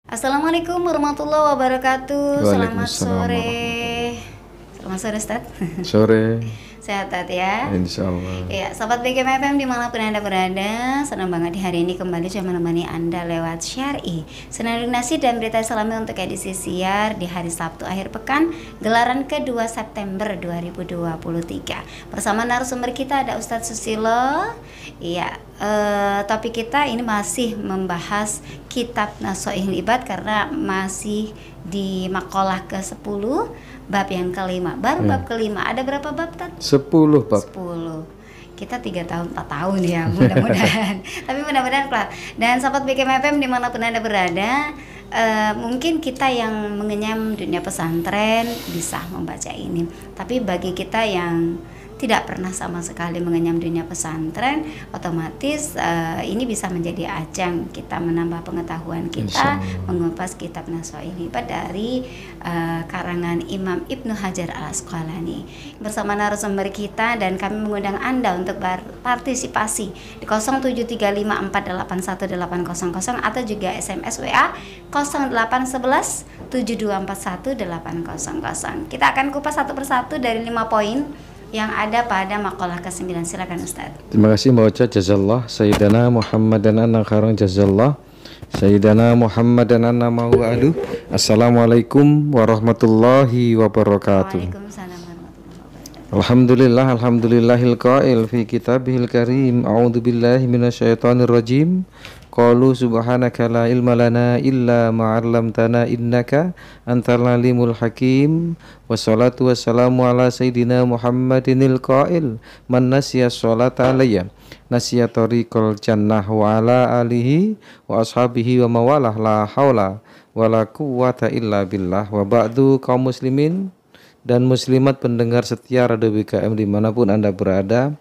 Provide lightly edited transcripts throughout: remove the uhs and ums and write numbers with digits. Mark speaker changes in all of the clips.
Speaker 1: Assalamualaikum warahmatullahi wabarakatuh. Selamat
Speaker 2: Waalaikumsalam
Speaker 1: sore. Selamat sore, Ustaz.
Speaker 2: sore.
Speaker 1: Sehat ya?
Speaker 2: Insya Allah.
Speaker 1: Ya, sahabat BKM FM dimanapun Anda berada, senang banget di hari ini kembali saya menemani Anda lewat Syar'i Senandung Nasi dan Berita Islami untuk edisi siar di hari Sabtu akhir pekan, gelaran ke-2 September 2023. Bersama narasumber kita ada Ustadz Susilo. Iya, topik kita ini masih membahas kitab Nasha'ihil Ibad karena masih di makalah ke-10 bab yang kelima. Baru bab kelima. Ada berapa bab, Tat?
Speaker 2: 10 bab.
Speaker 1: 10. Kita 3 tahun 4 tahun ya, mudah-mudahan. Tapi mudah-mudahan kelar. Dan sahabat BKM FM dimanapun Anda berada, mungkin kita yang mengenyam dunia pesantren bisa membaca ini. Tapi bagi kita yang tidak pernah sama sekali mengenyam dunia pesantren, otomatis ini bisa menjadi ajang kita menambah pengetahuan kita, mengupas kitab Nasha'ihil Ibad dari karangan Imam Ibnu Hajar al-Asqalani. Bersama narasumber kita dan kami mengundang Anda untuk berpartisipasi di 07354818800 atau juga SMS WA 0811 7241 800. Kita akan kupas satu persatu dari 5 poin yang ada pada makalah ke-9. Silakan Ustaz.
Speaker 2: Terima kasih Mbak Ocha, jazallah. Sayyidana Muhammad dan anna kharang jazallah. Sayyidana Muhammad dan anna ma'u'adu. Assalamualaikum warahmatullahi wabarakatuh.
Speaker 1: Waalaikumsalam warahmatullahi wabarakatuh.
Speaker 2: Alhamdulillahil qail fi kitabihil karim. A'udzu billahi minasyaitonir rajim. Qalu subhanaka la ilma lana illa ma 'allamtana innaka antal alimul hakim. Wassalatu wassalamu ala sayyidina Muhammadinil qail man nasiya sholata alayya nasiya tariqal jannah wa ala alihi wa ashabihi wa mawalah la haula wala quwwata illa billah. Wa ba'du, kaum muslimin dan muslimat pendengar setia Radio BKM dimanapun Anda berada,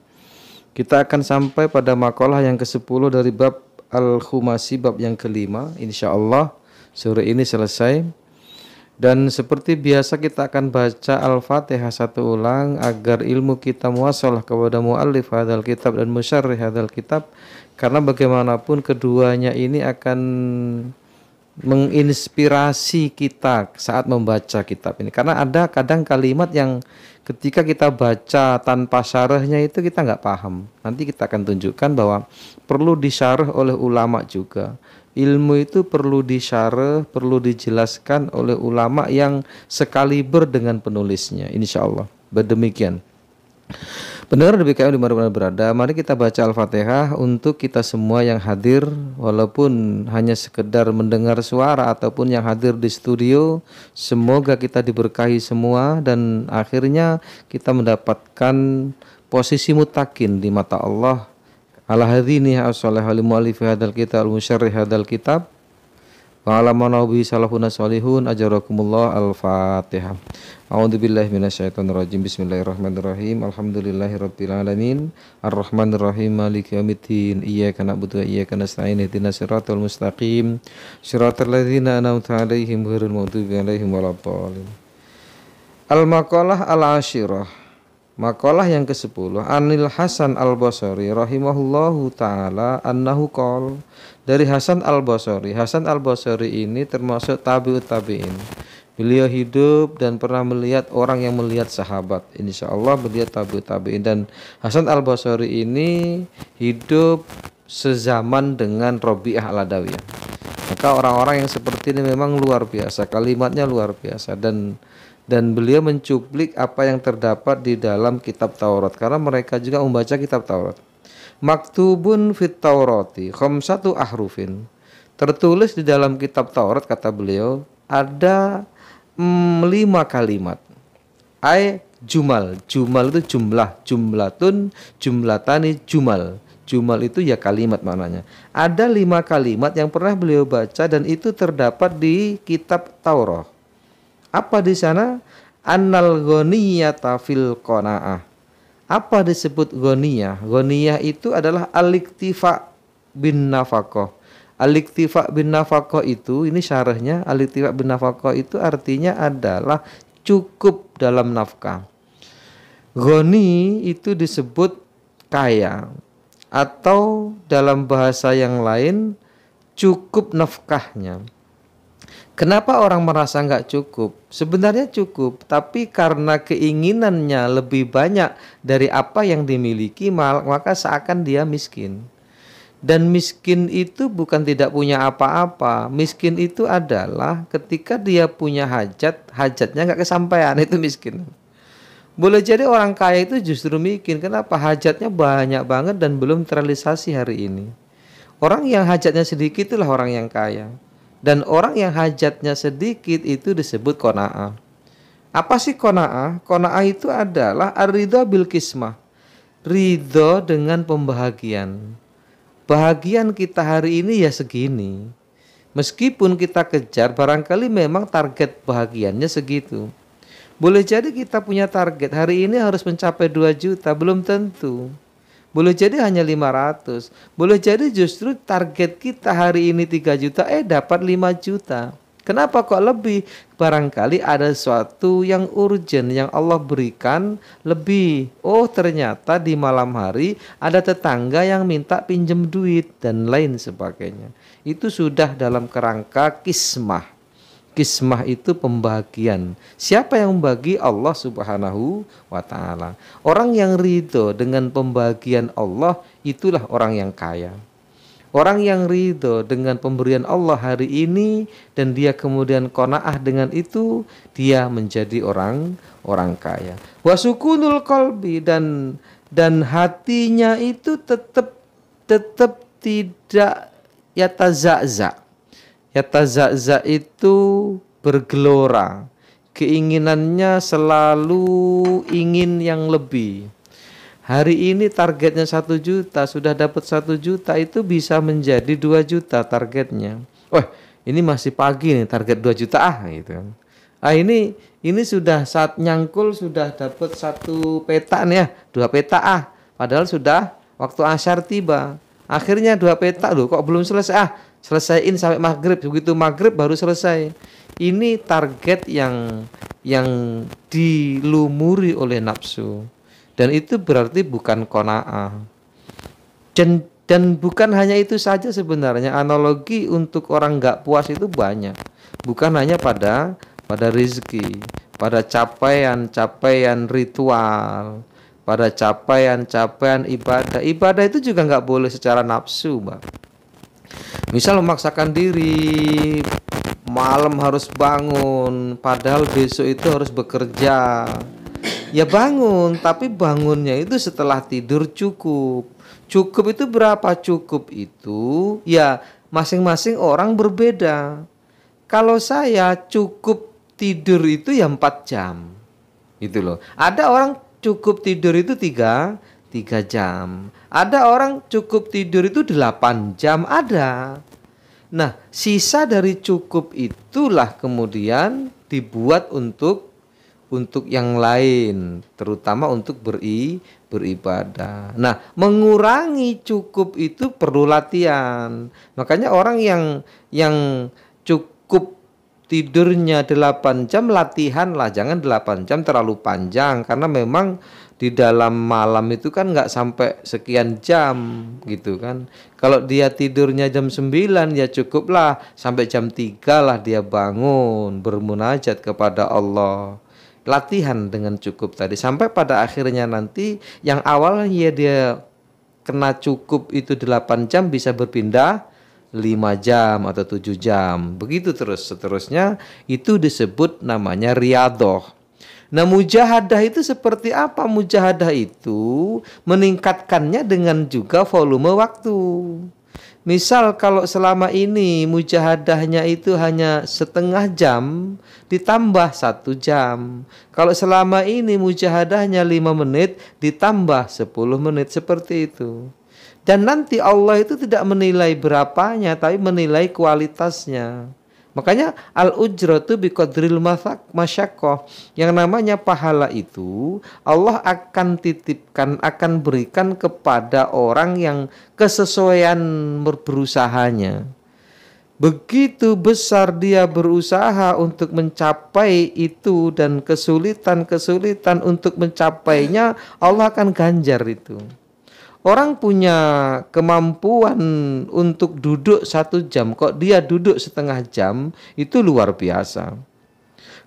Speaker 2: kita akan sampai pada makalah yang ke-10 dari bab Al-Khumasi, bab yang kelima. InsyaAllah sore ini selesai. Dan seperti biasa kita akan baca Al-Fatihah satu ulang agar ilmu kita muwasalah kepada muallif hadal kitab dan musyarrih hadal kitab. Karena bagaimanapun keduanya ini akan menginspirasi kita saat membaca kitab ini. Karena ada kadang kalimat yang ketika kita baca tanpa syarahnya itu kita nggak paham. Nanti kita akan tunjukkan bahwa perlu disyarah oleh ulama juga. Ilmu itu perlu disyarah, perlu dijelaskan oleh ulama yang sekaliber dengan penulisnya. Insya Allah. Berdemikian. Pendengar BKM di mana berada, mari kita baca Al-Fatihah untuk kita semua yang hadir, walaupun hanya sekedar mendengar suara ataupun yang hadir di studio. Semoga kita diberkahi semua dan akhirnya kita mendapatkan posisi mutakin di mata Allah. Ala hadzini as-salih wal mu'allif hadzal kitab al-musyarrih hadzal kitab wa ala manabi salafuna salihun ajarakumullah. Al-Fatihah. A'udzubillahi minasyaitonir rajim. Bismillahirrahmanirrahim. Alhamdulillahirabbil alamin. Arrahmanirrahim. Maliki yaumiddin. Iyyaka na'budu wa iyyaka nasta'in. Ihdinas siratal mustaqim. Shiratal ladzina an'amta 'alaihim ghairil maghdubi 'alaihim waladdallin. Al-maqalah al-ashirah. Makalah yang ke-10, Anil Hasan Al-Basri rahimahullahu ta'ala annahu qol. Dari Hasan Al-Basri. Hasan Al-Basri ini termasuk tabi'ut tabi'in. Beliau hidup dan pernah melihat orang yang melihat sahabat. Insyaallah beliau tabi'ut tabi'in. Dan Hasan Al-Basri ini hidup sezaman dengan Rabi'ah Al-Adawiyah. Maka orang-orang yang seperti ini memang luar biasa. Kalimatnya luar biasa. Dan beliau mencuplik apa yang terdapat di dalam kitab Taurat, karena mereka juga membaca kitab Taurat. Maktubun fit Taurati khamsatu ahrufin. Tertulis di dalam kitab Taurat, kata beliau, ada 5 kalimat. Jumal. Jumal itu jumlah. Jumlatun, jumlatani, jumal. Jumal itu ya kalimat maknanya. Ada 5 kalimat yang pernah beliau baca dan itu terdapat di kitab Taurat. Apa di sana? Annal ghaniyata fil qanaah. Apa disebut ghaniyah? Ghaniyah itu adalah al-iktifa bin nafaqah. Al-iktifa bin nafaqah itu, ini syarahnya, al-iktifa bin nafaqah itu artinya adalah cukup dalam nafkah. Ghani itu disebut kaya, atau dalam bahasa yang lain cukup nafkahnya. Kenapa orang merasa nggak cukup? Sebenarnya cukup, tapi karena keinginannya lebih banyak dari apa yang dimiliki, maka seakan dia miskin. Dan miskin itu bukan tidak punya apa-apa. Miskin itu adalah ketika dia punya hajat, hajatnya nggak kesampaian, itu miskin. Boleh jadi orang kaya itu justru miskin. Kenapa? Hajatnya banyak banget dan belum terrealisasi hari ini. Orang yang hajatnya sedikit itulah orang yang kaya. Dan orang yang hajatnya sedikit itu disebut qanaah. Apa sih qanaah? Qanaah itu adalah ar-ridha bil qismah. Ridho dengan pembahagian. Bahagian kita hari ini ya segini. Meskipun kita kejar, barangkali memang target bahagiannya segitu. Boleh jadi kita punya target hari ini harus mencapai 2 juta, belum tentu. Boleh jadi hanya 500. Boleh jadi justru target kita hari ini 3 juta, dapat 5 juta. Kenapa kok lebih? Barangkali ada sesuatu yang urgent yang Allah berikan lebih. Oh, ternyata di malam hari ada tetangga yang minta pinjem duit dan lain sebagainya. Itu sudah dalam kerangka kismah. Kismah itu pembagian. Siapa yang membagi? Allah Subhanahu wa ta'ala. Orang yang ridho dengan pembagian Allah, itulah orang yang kaya. Orang yang ridho dengan pemberian Allah hari ini dan dia kemudian qanaah dengan itu, dia menjadi orang kaya. Wasukunul qalbi, dan hatinya itu tetap tidak yataza'za. Yataza'za itu bergelora. Keinginannya selalu ingin yang lebih. Hari ini targetnya 1 juta, sudah dapat 1 juta itu bisa menjadi 2 juta targetnya. Wah, ini masih pagi nih, target 2 juta gitu kan. Ini sudah saat nyangkul sudah dapat 1 peta nih ya, 2 peta padahal sudah waktu asyar tiba. Akhirnya 2 peta loh, kok belum selesai? Selesaiin sampai maghrib, begitu maghrib baru selesai. Ini target yang dilumuri oleh nafsu. Dan itu berarti bukan qanaah. Dan bukan hanya itu saja sebenarnya. Analogi untuk orang nggak puas itu banyak. Bukan hanya pada rezeki, pada capaian ritual, pada capaian ibadah. Ibadah itu juga nggak boleh secara nafsu, Mbak. Misal memaksakan diri malam harus bangun, padahal besok itu harus bekerja. Ya bangun, tapi bangunnya itu setelah tidur cukup. Cukup itu berapa? Cukup itu ya masing-masing orang berbeda. Kalau saya cukup tidur itu ya 4 jam. Gitu loh. Ada orang cukup tidur itu 3 jam. Ada orang cukup tidur itu 8 jam, ada. Nah, sisa dari cukup itulah kemudian dibuat untuk yang lain, terutama untuk beribadah. Nah, mengurangi cukup itu perlu latihan. Makanya orang yang cukup tidurnya 8 jam, latihan lah, jangan 8 jam terlalu panjang karena memang di dalam malam itu kan nggak sampai sekian jam gitu kan. Kalau dia tidurnya jam 9 ya cukuplah sampai jam 3 lah dia bangun bermunajat kepada Allah. Latihan dengan cukup tadi sampai pada akhirnya nanti yang awalnya dia kena cukup itu 8 jam bisa berpindah 5 jam atau 7 jam. Begitu terus seterusnya, itu disebut namanya riyadhah. Nah, mujahadah itu seperti apa? Mujahadah itu meningkatkannya dengan juga volume waktu. Misal kalau selama ini mujahadahnya itu hanya setengah jam, ditambah 1 jam. Kalau selama ini mujahadahnya 5 menit, ditambah 10 menit, seperti itu. Dan nanti Allah itu tidak menilai berapanya, tapi menilai kualitasnya. Makanya al-ujratu biqadril masyaqqah. Yang namanya pahala itu Allah akan titipkan, akan berikan kepada orang yang kesesuaian berusahanya. Begitu besar dia berusaha untuk mencapai itu dan kesulitan-kesulitan untuk mencapainya, Allah akan ganjar itu. Orang punya kemampuan untuk duduk 1 jam, kok dia duduk setengah jam, itu luar biasa.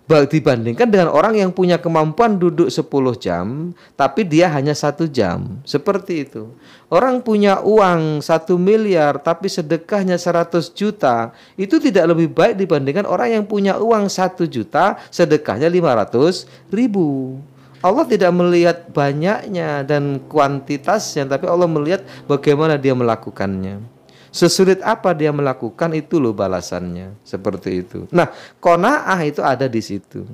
Speaker 2: Dibandingkan dengan orang yang punya kemampuan duduk 10 jam, tapi dia hanya 1 jam. Seperti itu. Orang punya uang 1 miliar, tapi sedekahnya 100 juta. Itu tidak lebih baik dibandingkan orang yang punya uang 1 juta, sedekahnya 500 ribu. Allah tidak melihat banyaknya dan kuantitasnya, tapi Allah melihat bagaimana dia melakukannya. Sesulit apa dia melakukan, itu loh balasannya. Seperti itu. Nah, qanaah itu ada di situ.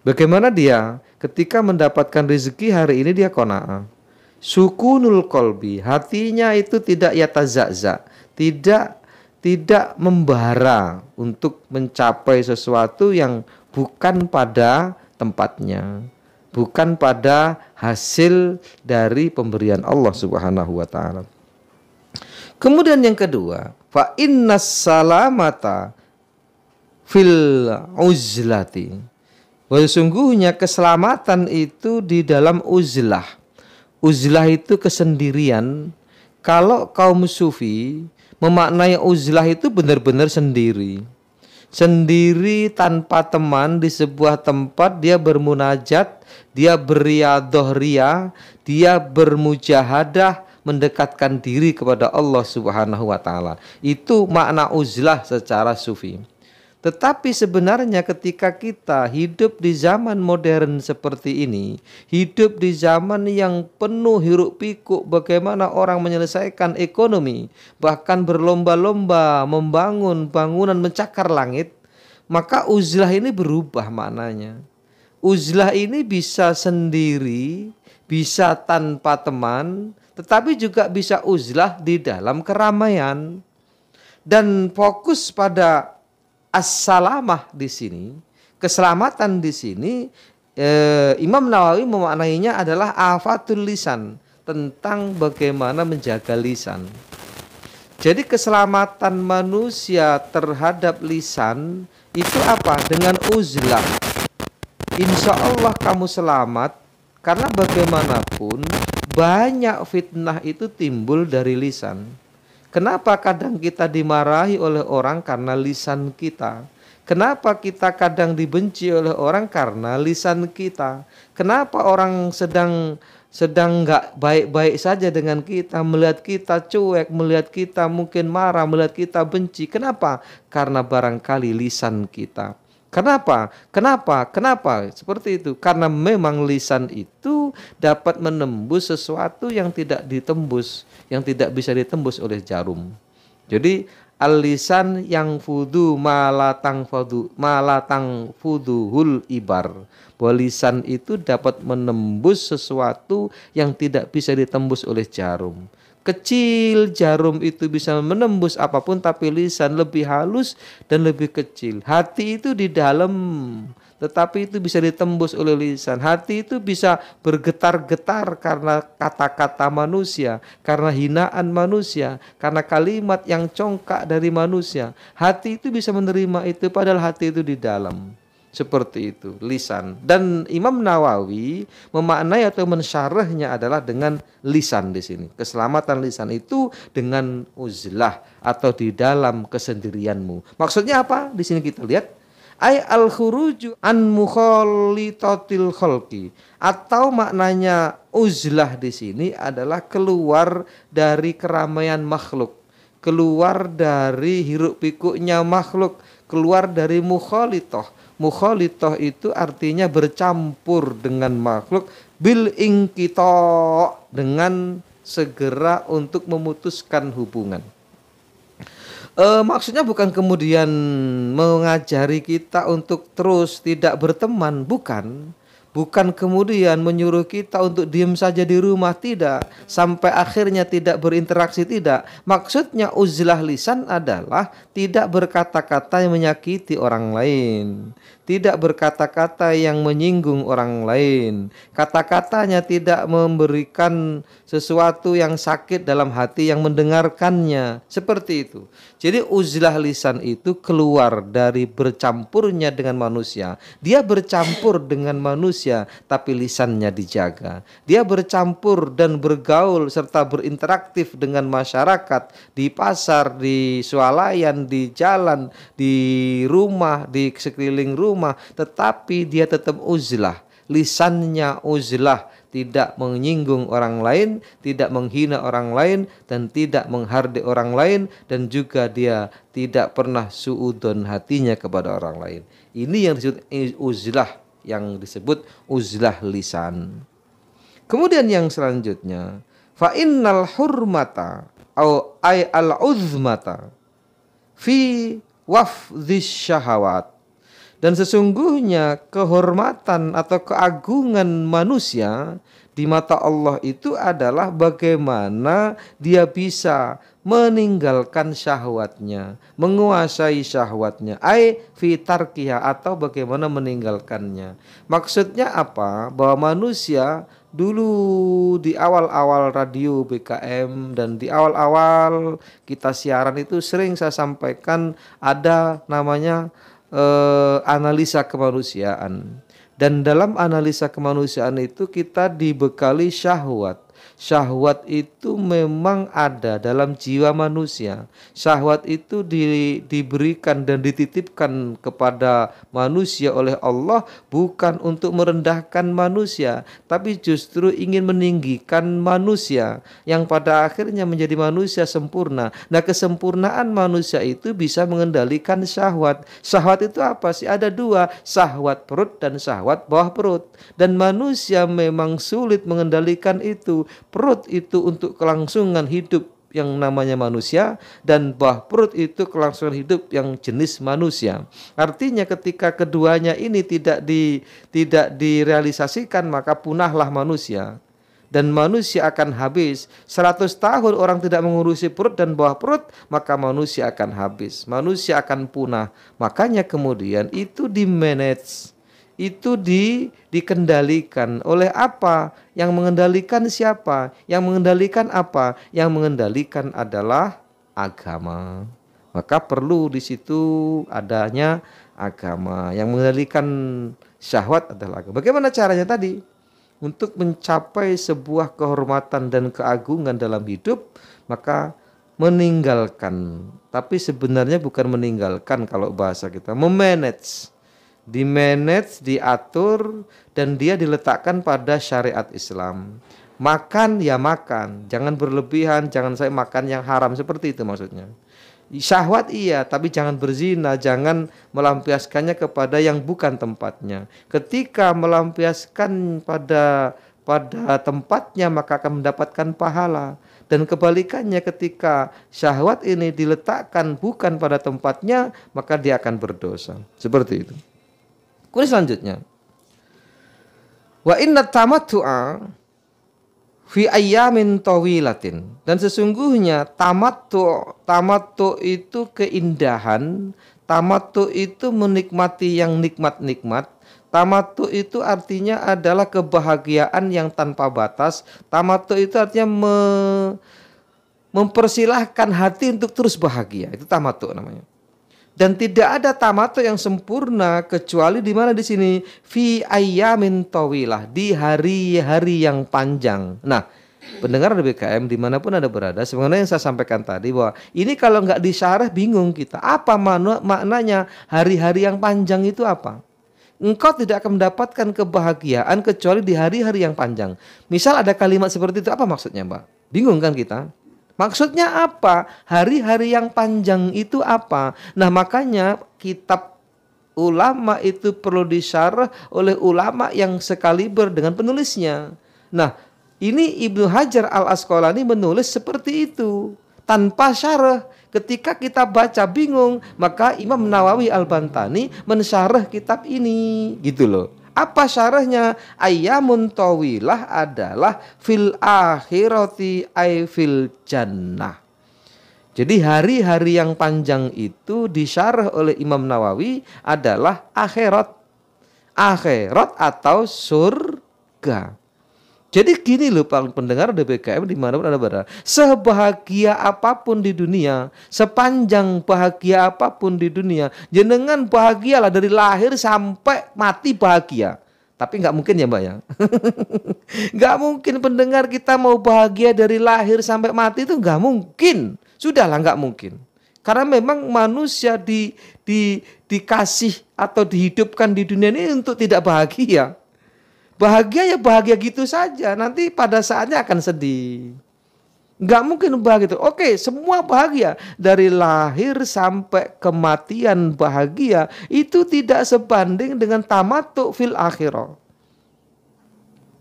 Speaker 2: Bagaimana dia ketika mendapatkan rezeki hari ini dia qanaah. Sukunul qalbi, hatinya itu tidak yatazakza, tidak membara untuk mencapai sesuatu yang bukan pada tempatnya, bukan pada hasil dari pemberian Allah Subhanahu wa taala. Kemudian yang kedua, fa innas salamata fil uzlati. Sesungguhnya keselamatan itu di dalam uzlah. Uzlah itu kesendirian. Kalau kaum sufi memaknai uzlah itu benar-benar sendiri. Sendiri tanpa teman di sebuah tempat, dia bermunajat, dia beriadoh ria, dia bermujahadah, mendekatkan diri kepada Allah Subhanahu wa taala. Itu makna uzlah secara sufi. Tetapi sebenarnya ketika kita hidup di zaman modern seperti ini, hidup di zaman yang penuh hiruk pikuk bagaimana orang menyelesaikan ekonomi, bahkan berlomba-lomba membangun bangunan mencakar langit, maka uzlah ini berubah maknanya. Uzlah ini bisa sendiri, bisa tanpa teman, tetapi juga bisa uzlah di dalam keramaian. Dan fokus pada as-salamah di sini, keselamatan di sini, Imam Nawawi memaknainya adalah afatul lisan, tentang bagaimana menjaga lisan. Jadi keselamatan manusia terhadap lisan itu apa? Dengan uzlah. Insya Allah kamu selamat, karena bagaimanapun banyak fitnah itu timbul dari lisan. Kenapa kadang kita dimarahi oleh orang karena lisan kita? Kenapa kita kadang dibenci oleh orang karena lisan kita? Kenapa orang sedang nggak baik-baik saja dengan kita, melihat kita cuek, melihat kita mungkin marah, melihat kita benci? Kenapa? Karena barangkali lisan kita. Kenapa? Seperti itu. Karena memang lisan itu dapat menembus sesuatu yang tidak ditembus, yang tidak bisa ditembus oleh jarum. Jadi al-lisan yang fudu malatang fuduhul ibar. Bahwa lisan itu dapat menembus sesuatu yang tidak bisa ditembus oleh jarum. Kecil jarum itu bisa menembus apapun, tapi lisan lebih halus dan lebih kecil. Hati itu di dalam, tetapi itu bisa ditembus oleh lisan. Hati itu bisa bergetar-getar karena kata-kata manusia, karena hinaan manusia, karena kalimat yang congkak dari manusia. Hati itu bisa menerima itu, padahal hati itu di dalam. Seperti itu lisan. Dan Imam Nawawi memaknai atau mensyarahnya adalah dengan lisan di sini. Keselamatan lisan itu dengan uzlah atau di dalam kesendirianmu. Maksudnya apa? Di sini kita lihat ay al-khuruju an mukhalitatil khalqi, atau maknanya uzlah di sini adalah keluar dari keramaian makhluk, keluar dari hiruk pikuknya makhluk, keluar dari mukhalithah. Mukhalithah itu artinya bercampur dengan makhluk, bil inqita, dengan segera untuk memutuskan hubungan. Maksudnya bukan kemudian mengajari kita untuk terus tidak berteman, bukan kemudian menyuruh kita untuk diam saja di rumah, tidak, sampai akhirnya tidak berinteraksi, tidak. Maksudnya uzlah lisan adalah tidak berkata-kata yang menyakiti orang lain, tidak berkata-kata yang menyinggung orang lain, kata-katanya tidak memberikan sesuatu yang sakit dalam hati yang mendengarkannya, seperti itu. Jadi uzlah lisan itu keluar dari bercampurnya dengan manusia. Dia bercampur dengan manusia manusia, tapi lisannya dijaga. Dia bercampur dan bergaul serta berinteraktif dengan masyarakat di pasar, di swalayan, di jalan, di rumah, di sekeliling rumah, tetapi dia tetap uzlah. Lisannya uzlah, tidak menyinggung orang lain, tidak menghina orang lain, dan tidak menghardik orang lain, dan juga dia tidak pernah suudon hatinya kepada orang lain. Ini yang disebut uzlah, yang disebut uzlah lisan. Kemudian yang selanjutnya, fa innal hurmata au ay al uzmata fi wafdhish syahawat. Dan sesungguhnya kehormatan atau keagungan manusia di mata Allah itu adalah bagaimana dia bisa meninggalkan syahwatnya, menguasai syahwatnya, fi tarkiha, atau bagaimana meninggalkannya. Maksudnya apa? Bahwa manusia dulu di awal-awal radio BKM dan di awal-awal kita siaran itu sering saya sampaikan ada namanya analisa kemanusiaan. Dan dalam analisa kemanusiaan itu kita dibekali syahwat. Syahwat itu memang ada dalam jiwa manusia. Syahwat itu diberikan dan dititipkan kepada manusia oleh Allah bukan untuk merendahkan manusia, tapi justru ingin meninggikan manusia yang pada akhirnya menjadi manusia sempurna. Nah, kesempurnaan manusia itu bisa mengendalikan syahwat. Syahwat itu apa sih? Ada dua, syahwat perut dan syahwat bawah perut. Dan manusia memang sulit mengendalikan itu. Perut itu untuk kelangsungan hidup yang namanya manusia, dan bawah perut itu kelangsungan hidup yang jenis manusia. Artinya ketika keduanya ini tidak direalisasikan, maka punahlah manusia. Dan manusia akan habis. 100 tahun orang tidak mengurusi perut dan bawah perut, maka manusia akan habis. Manusia akan punah. Makanya kemudian itu di-manage, itu dikendalikan oleh apa? Yang mengendalikan siapa? Yang mengendalikan apa? Yang mengendalikan adalah agama. Maka perlu di situ adanya agama. Yang mengendalikan syahwat adalah agama. Bagaimana caranya tadi? Untuk mencapai sebuah kehormatan dan keagungan dalam hidup, maka meninggalkan. Tapi sebenarnya bukan meninggalkan kalau bahasa kita, memanage. Dimanage, diatur, dan dia diletakkan pada syariat Islam. Makan ya makan, jangan berlebihan, jangan saya makan yang haram, seperti itu maksudnya. Syahwat iya, tapi jangan berzina, jangan melampiaskannya kepada yang bukan tempatnya. Ketika melampiaskan pada tempatnya, maka akan mendapatkan pahala. Dan kebalikannya, ketika syahwat ini diletakkan bukan pada tempatnya, maka dia akan berdosa. Seperti itu. Kemudian selanjutnya, wa inna tamattu'a fi ayyamin tawilatin. Dan sesungguhnya tamattu itu keindahan, tamattu itu menikmati yang nikmat-nikmat. Tamattu itu artinya adalah kebahagiaan yang tanpa batas. Tamattu itu artinya mempersilahkan hati untuk terus bahagia. Itu tamattu namanya. Dan tidak ada tamattu yang sempurna kecuali di mana di sini, fi ayyamin tawilah, di hari-hari yang panjang. Nah, pendengar BKM dimanapun Anda berada, sebenarnya yang saya sampaikan tadi bahwa ini kalau nggak disyarah bingung kita. Apa maknanya hari-hari yang panjang itu apa? Engkau tidak akan mendapatkan kebahagiaan kecuali di hari-hari yang panjang. Misal ada kalimat seperti itu, apa maksudnya, Mbak? Bingung kan kita? Maksudnya apa? Hari-hari yang panjang itu apa? Nah, makanya kitab ulama itu perlu disyarah oleh ulama yang sekaliber dengan penulisnya. Nah, ini Ibnu Hajar al-Asqalani menulis seperti itu, tanpa syarah. Ketika kita baca bingung, maka Imam Nawawi al-Bantani mensyarah kitab ini, gitu loh. Apa syarahnya? Ayyamun tawilah adalah fil akhirati ay fil jannah. Jadi hari-hari yang panjang itu disyarah oleh Imam Nawawi adalah akhirat. Akhirat atau surga. Jadi gini loh pendengar DBKM dimanapun Anda berada. Sebahagia apapun di dunia, sepanjang bahagia apapun di dunia, jenengan bahagialah dari lahir sampai mati bahagia. Tapi nggak mungkin ya Mbak ya. Nggak mungkin pendengar kita mau bahagia dari lahir sampai mati itu nggak mungkin. Sudahlah nggak mungkin. Karena memang manusia dikasih atau dihidupkan di dunia ini untuk tidak bahagia. Bahagia ya bahagia gitu saja. Nanti pada saatnya akan sedih. Nggak mungkin bahagia itu. Oke, semua bahagia. Dari lahir sampai kematian bahagia. Itu tidak sebanding dengan tamattu fil akhirah.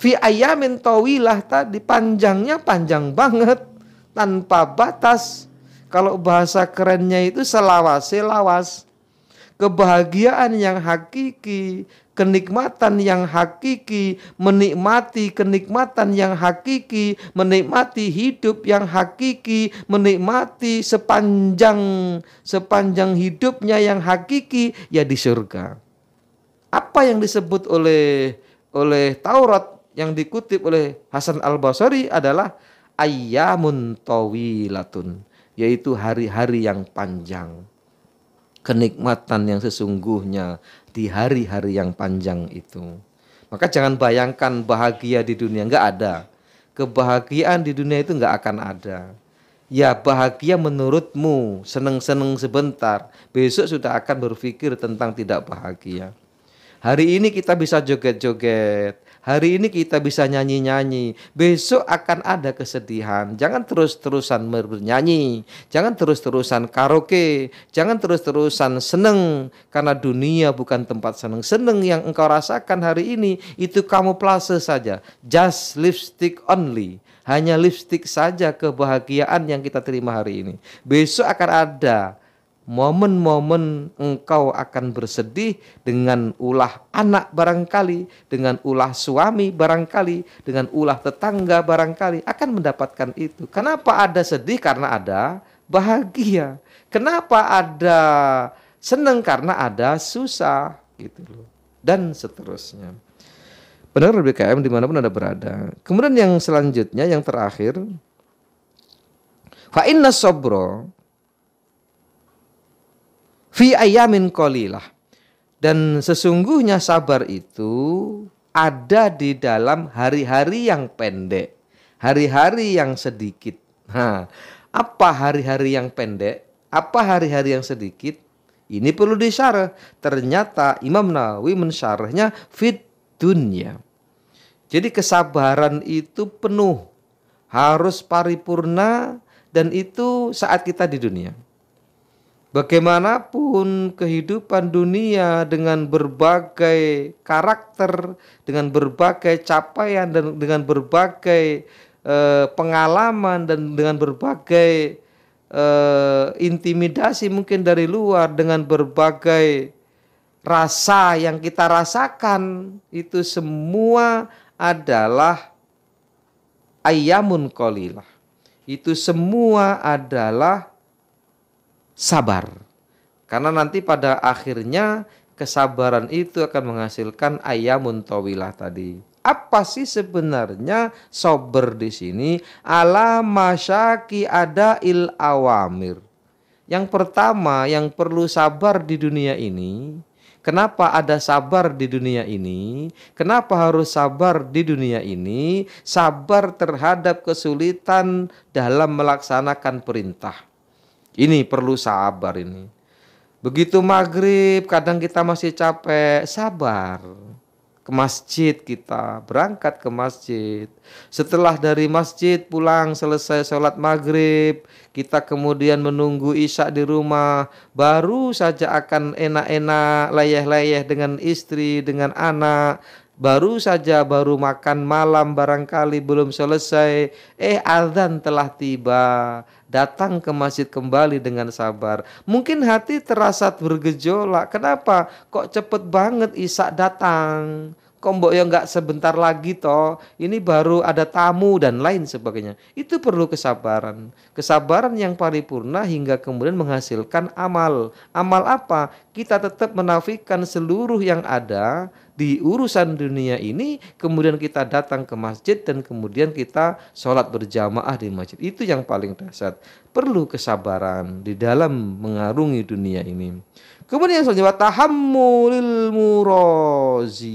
Speaker 2: Fi ayamin tawilah tadi, panjangnya panjang banget. Tanpa batas. Kalau bahasa kerennya itu selawas-selawas. Kebahagiaan yang hakiki, kenikmatan yang hakiki, menikmati kenikmatan yang hakiki, menikmati hidup yang hakiki, menikmati sepanjang hidupnya yang hakiki, ya di surga. Apa yang disebut oleh Taurat yang dikutip oleh Hasan Al-Basri adalah ayyamun tawilatun, yaitu hari-hari yang panjang. Kenikmatan yang sesungguhnya di hari-hari yang panjang itu. Maka jangan bayangkan bahagia di dunia, enggak ada. Kebahagiaan di dunia itu enggak akan ada. Ya bahagia menurutmu, seneng-seneng sebentar, besok sudah akan berpikir tentang tidak bahagia. Hari ini kita bisa joget-joget, hari ini kita bisa nyanyi-nyanyi, besok akan ada kesedihan. Jangan terus-terusan bernyanyi, jangan terus-terusan karaoke, jangan terus-terusan seneng, karena dunia bukan tempat seneng. Seneng yang engkau rasakan hari ini, itu kamuflase saja, just lipstick only. Hanya lipstick saja kebahagiaan yang kita terima hari ini. Besok akan ada momen-momen engkau akan bersedih dengan ulah anak barangkali, dengan ulah suami barangkali, dengan ulah tetangga barangkali, akan mendapatkan itu. Kenapa ada sedih? Karena ada bahagia. Kenapa ada senang? Karena ada susah, gitu loh. Dan seterusnya. Benar BKM dimanapun Anda berada. Kemudian yang selanjutnya, yang terakhir, fa inna sabra fi ayamin qalilah, dan sesungguhnya sabar itu ada di dalam hari-hari yang pendek, hari-hari yang sedikit. Apa hari-hari yang pendek? Apa hari-hari yang sedikit? Ini perlu disyarah. Ternyata Imam Nawawi mensyarahnya fit dunya. Jadi kesabaran itu penuh, harus paripurna, dan itu saat kita di dunia. Bagaimanapun kehidupan dunia dengan berbagai karakter, dengan berbagai capaian, dan dengan berbagai pengalaman, dan dengan berbagai intimidasi mungkin dari luar, dengan berbagai rasa yang kita rasakan, itu semua adalah ayyamun qalilah. Itu semua adalah sabar. Karena nanti pada akhirnya kesabaran itu akan menghasilkan ayyamun tawilah tadi. Apa sih sebenarnya sabar di sini? Ala masyaki adail awamir. Yang pertama yang perlu sabar di dunia ini. Kenapa ada sabar di dunia ini? Kenapa harus sabar di dunia ini? Sabar terhadap kesulitan dalam melaksanakan perintah. Ini perlu sabar ini. Begitu maghrib kadang kita masih capek, sabar. Ke masjid kita, berangkat ke masjid. Setelah dari masjid pulang selesai sholat maghrib, kita kemudian menunggu isya di rumah. Baru saja akan enak-enak, layeh-layeh dengan istri, dengan anak. Baru makan malam barangkali belum selesai, azan telah tiba. Datang ke masjid kembali dengan sabar. Mungkin hati terasa bergejolak. Kenapa? Kok cepet banget isya datang? Kok mbok ya nggak sebentar lagi toh? Ini baru ada tamu dan lain sebagainya. Itu perlu kesabaran. Kesabaran yang paripurna hingga kemudian menghasilkan amal. Amal apa? Kita tetap menafikan seluruh yang ada di urusan dunia ini, kemudian kita datang ke masjid dan kemudian kita sholat berjamaah di masjid. Itu yang paling dasar. Perlu kesabaran di dalam mengarungi dunia ini. Kemudian yang selanjutnya tahammulil murazi,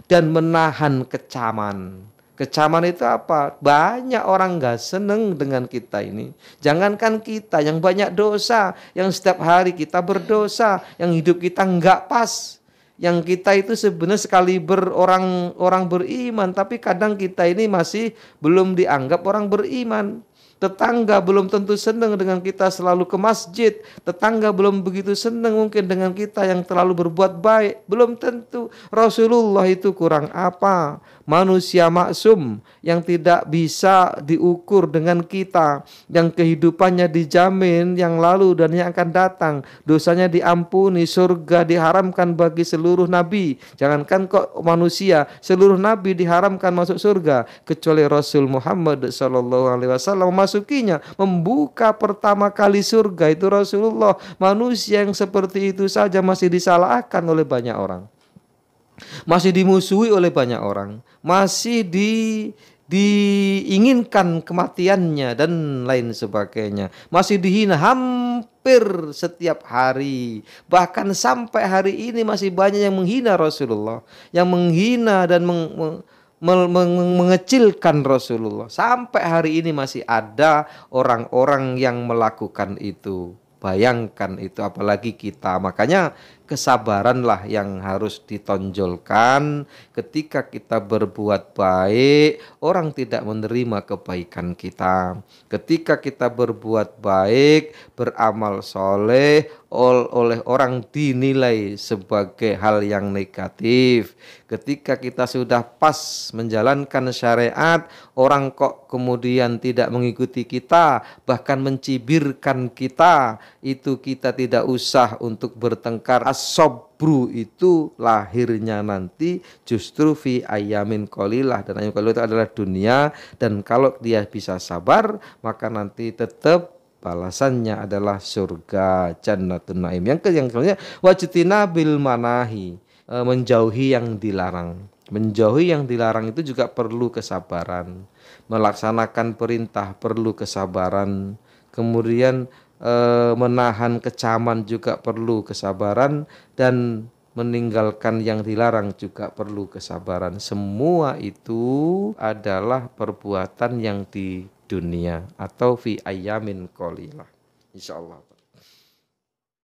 Speaker 2: dan menahan kecaman. Kecaman itu apa? Banyak orang nggak seneng dengan kita ini. Jangankan kita yang banyak dosa, yang setiap hari kita berdosa, yang hidup kita nggak pas. Yang kita itu sebenarnya sekali orang beriman, tapi kadang kita ini masih belum dianggap orang beriman. Tetangga belum tentu senang dengan kita selalu ke masjid. Tetangga belum begitu senang mungkin dengan kita yang terlalu berbuat baik. Belum tentu. Rasulullah itu kurang apa? Manusia maksum yang tidak bisa diukur dengan kita, yang kehidupannya dijamin yang lalu dan yang akan datang, dosanya diampuni, surga diharamkan bagi seluruh nabi. Jangankan kok manusia, seluruh nabi diharamkan masuk surga kecuali Rasul Muhammad SAW memasukinya, membuka pertama kali surga itu Rasulullah. Manusia yang seperti itu saja masih disalahkan oleh banyak orang, masih dimusuhi oleh banyak orang, masih diinginkan kematiannya dan lain sebagainya, masih dihina hampir setiap hari. Bahkan sampai hari ini masih banyak yang menghina Rasulullah, yang menghina dan mengecilkan Rasulullah. Sampai hari ini masih ada orang-orang yang melakukan itu. Bayangkan itu, apalagi kita. Makanya kesabaranlah yang harus ditonjolkan. Ketika kita berbuat baik, orang tidak menerima kebaikan kita. Ketika kita berbuat baik, beramal soleh, oleh orang dinilai sebagai hal yang negatif. Ketika kita sudah pas menjalankan syariat, orang kok kemudian tidak mengikuti kita, bahkan mencibirkan kita, itu kita tidak usah untuk bertengkar. As-sabru itu lahirnya nanti justru fi ayamin qalilah, dan ayamin qalilah itu adalah dunia, dan kalau dia bisa sabar maka nanti tetap balasannya adalah surga, jannatun naim. Yang selanjutnya wajtina bil manahi, menjauhi yang dilarang. Menjauhi yang dilarang itu juga perlu kesabaran. Melaksanakan perintah perlu kesabaran. Kemudian menahan kecaman juga perlu kesabaran, dan meninggalkan yang dilarang juga perlu kesabaran. Semua itu adalah perbuatan yang di dunia atau fi ayamin qalilah, insyaallah.